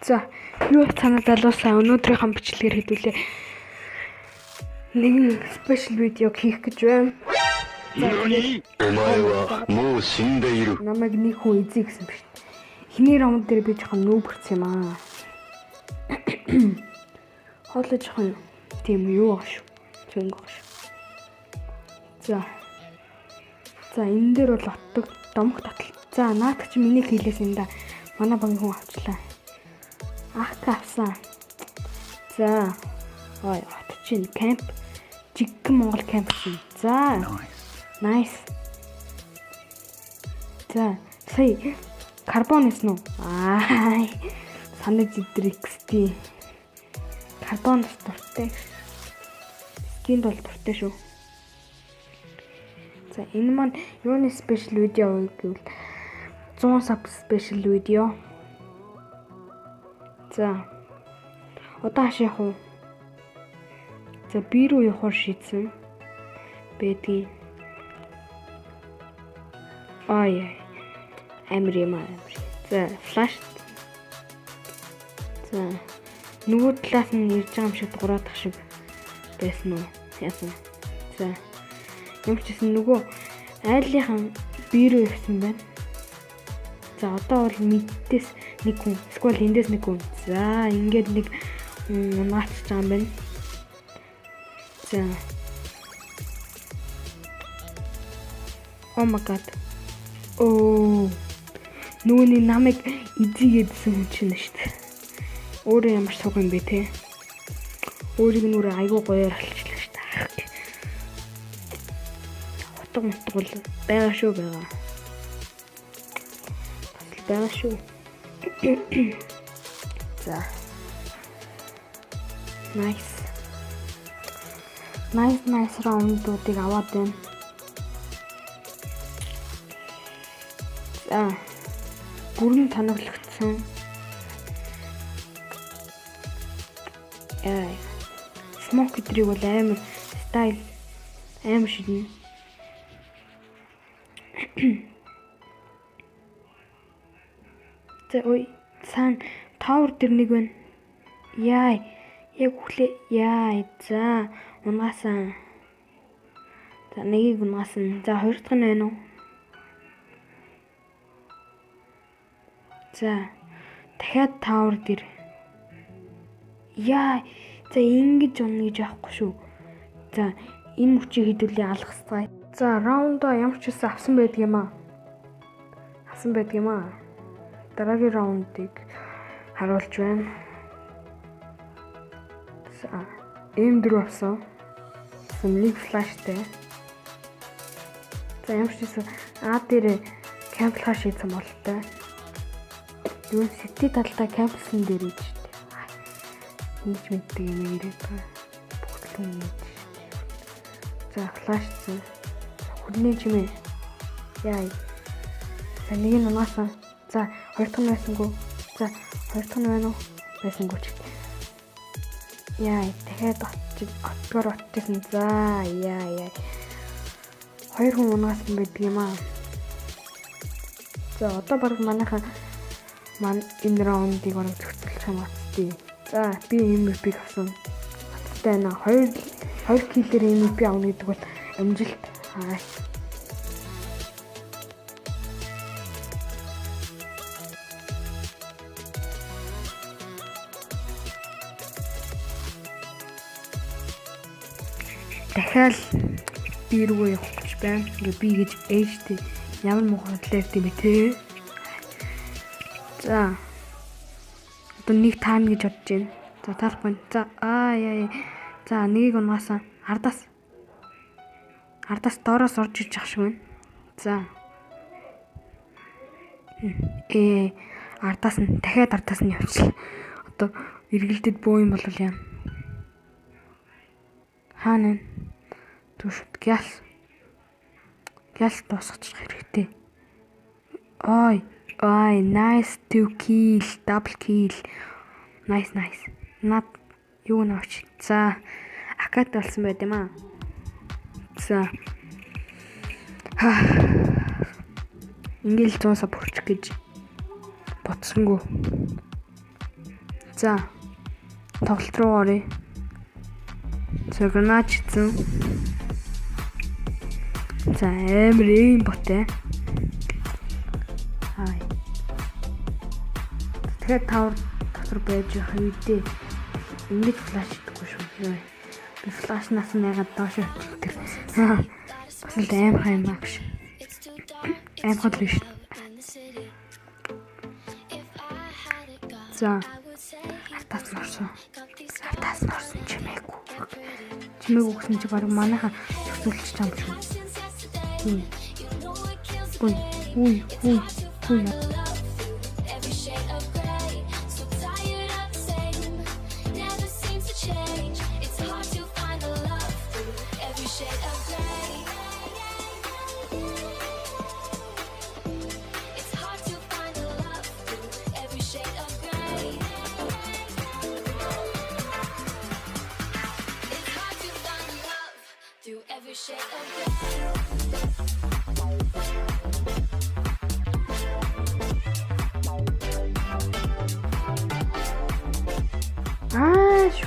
За, юу цаанаа залуусаа өнөөдрийнхөө бичлэгээр хэдүүлээ. Нэгэн спешиал видеог хийх гэж байна. Намайг нэг хүн эзээ гэсэн биш. Эхний раунд дээр би жоохон нүүб гэрсэн юм аа. Хоолой жоохон тийм юу аа шүү. Чөнг аа шүү. За энэ дээр бол оттог домох татал. За наад чи миний хийлээс энэ да. Манай багийн хүн авчлаа. Ах тавсан. За. Ой, хот чинь кемп. Жиггэн Монгол кемп шин. За. Nice. За, сая карбон эснэ үү? Санаг зэдэр XT. Карбон дуртай. Скинд бол дуртай шүү. За, энэ маань юуны спешиал видео гэвэл 100 саб спешиал видео. За. Одоо хаш явах уу? За, би рүү явах шийдсэн. Бэдгийн. Ой. Амри. За, флаш. За. Нөгөө талаас нь ирж байгаа юм шиг дуурайх шиг байсан уу? Яасан. За. Ямар ч гэсэн нөгөө айлынхан би рүү явсан байна. За, одоо бол мэддээс нэг хүн, эсвэл эндээс нэг хүн. За, ингээд нэг унаач байгаа юм байна. За. Oh my god. Нүуний намайг эзийгээдсэн хүн чинь шүү дээ. Өөрөө ямар суг юм бэ те? Өөрийг нүрэ айгуу гоёор алчлаа шүү дээ. Утга бол байгаа шүү байгаа. Байгаа шүү. За. Nice раундуудыг аваад байна. За. Бүрэн танаглагдсан. Smoke трийг бол амар стайл амар шиднэ. За ой сан тавар дээр нэг байна. Яй яг хүлээ. Яй за унаасан. За нэгийг унаасан. За хоёр дахь нь байна уу? За дахиад тавар дээр. Яа, за ингэж унна гэж яахгүй шүү. За энэ мөчийг хэдүүлээ алах хэрэгтэй. За раундаа ямар ч үсэн авсан байдаг юм аа. Дараагийн раундыг харуулж байна. За M4 авсан. Нэг флаштай. За ямар ч үсэн дээр кемп флаш хийсэн болтой. Юу сэтий талтай кемпсэн дээр ийж штэ. Нэг мэддэг юм яриад байгаа. Бүгдлэн ийж. За флаш зэн. Хүнний чимээ. Яа. За нэг нь унаасан. За хоёр дахь нь байсангүй. За хоёр дахь нь байна уу? Байсангүй ч. Яа, дахиад отгоор отчихсан. За яа. Хоёр хүн унаасан байдаг юм аа. За одоо баг манайхан энэ раундыг орох зөвхөлж хамаатдээ. За би MVP авсан. Баттай байна. 2 киллээр MVP авна гэдэг бол амжилт. Дахиад би рүү явах гэж байна. Ингээ би гэж ээжтэй ямар муухай талаар тийм бэ те. За. Одоо нэг таана гэж бодож байна. За таах байна. За яа. За нэгийг унаасан. Ардаас доороос орж иж ах шиг байна. За. Дахиад ардаас нь явчихлаа. Одоо эргэлдэд бөө юм болов яа. Хаана түшт гяс дуусгачих хэрэгтэй. Ой, nice to kill, double kill. Nice. Над юу навч. За, акат болсон байт юм аа. За. Ингээл 100 саб хүрчих гэж бодсонгүй. За. Тоглолт руу оръё. Гранат чицэн. За амар ийм ботой. Хай. Тэгэхээр тавар дотор байж явах үедээ ингэж флаш хийдэггүй шүү. Би флашнаас нь ягаад доош тэр. Бас л аим хаймаа биш. Аим хол биш. За. Автаас норсон чимээгүй. Чимээгүй гэсэн чи баг манайхан зөвсөлч чам шүү. Уй.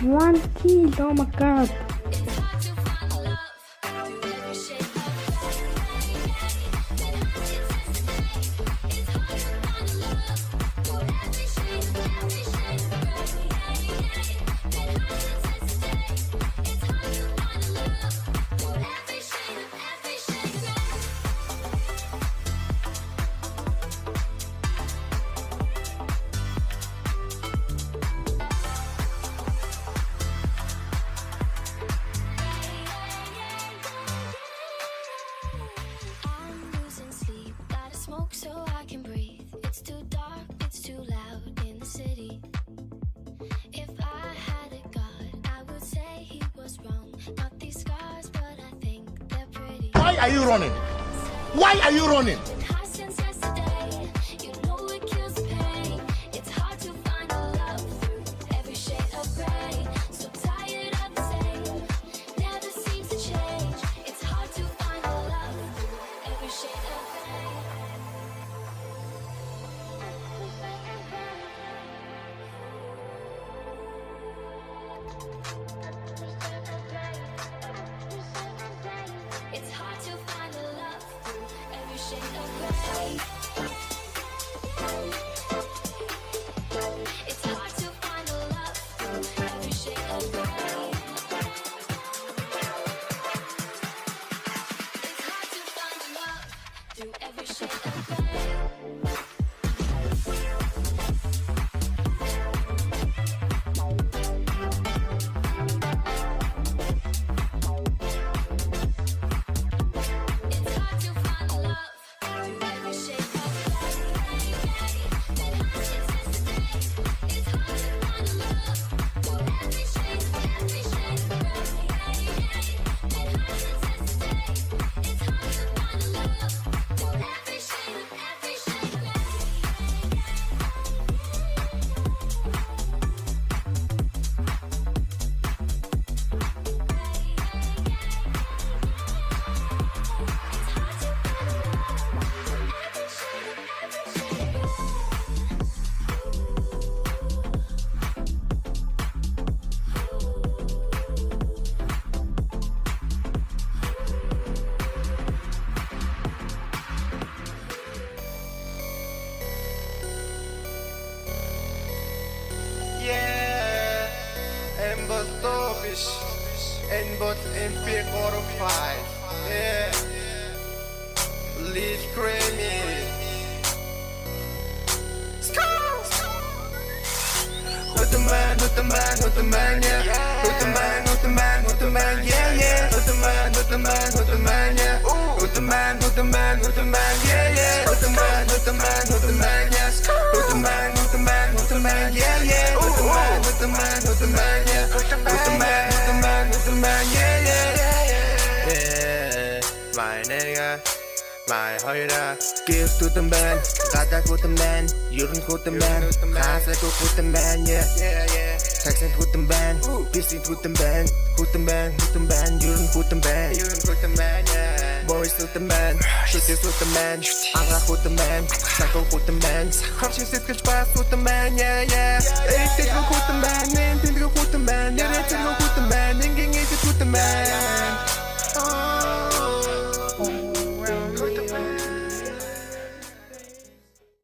One kill, oh my god. Why are you running? Why are you running? En bot MP45. Yeah. Lead creamy. Who's the man, who's the man, who's the man, yeah. Who's the man, who's the man, who's the man, yeah, yeah. Who's the man, who's the man, who's the man, yeah. Who's the man, who's the man, who's the man, yeah, yeah. Who's the man, who's the man, who's the man, yes. Who's the man, who's the man, who's the man, yeah, yeah. Who's the man, who's the man, who's the man, yeah. Who's the man, who's the man, who's the man, yeah, yeah. Yeah, my nigga. My hoira, give to the man, gotta go the man, you don't go the man, has to go with the man, yeah, yeah, yeah. Texting with the man, busy with the man, with the man, with the man, you don't go the man, you don't go the man, yeah. Boys with the man, shooters with the man, I rock with the man, psycho with the man, crushes it, pass with the man, yeah, yeah.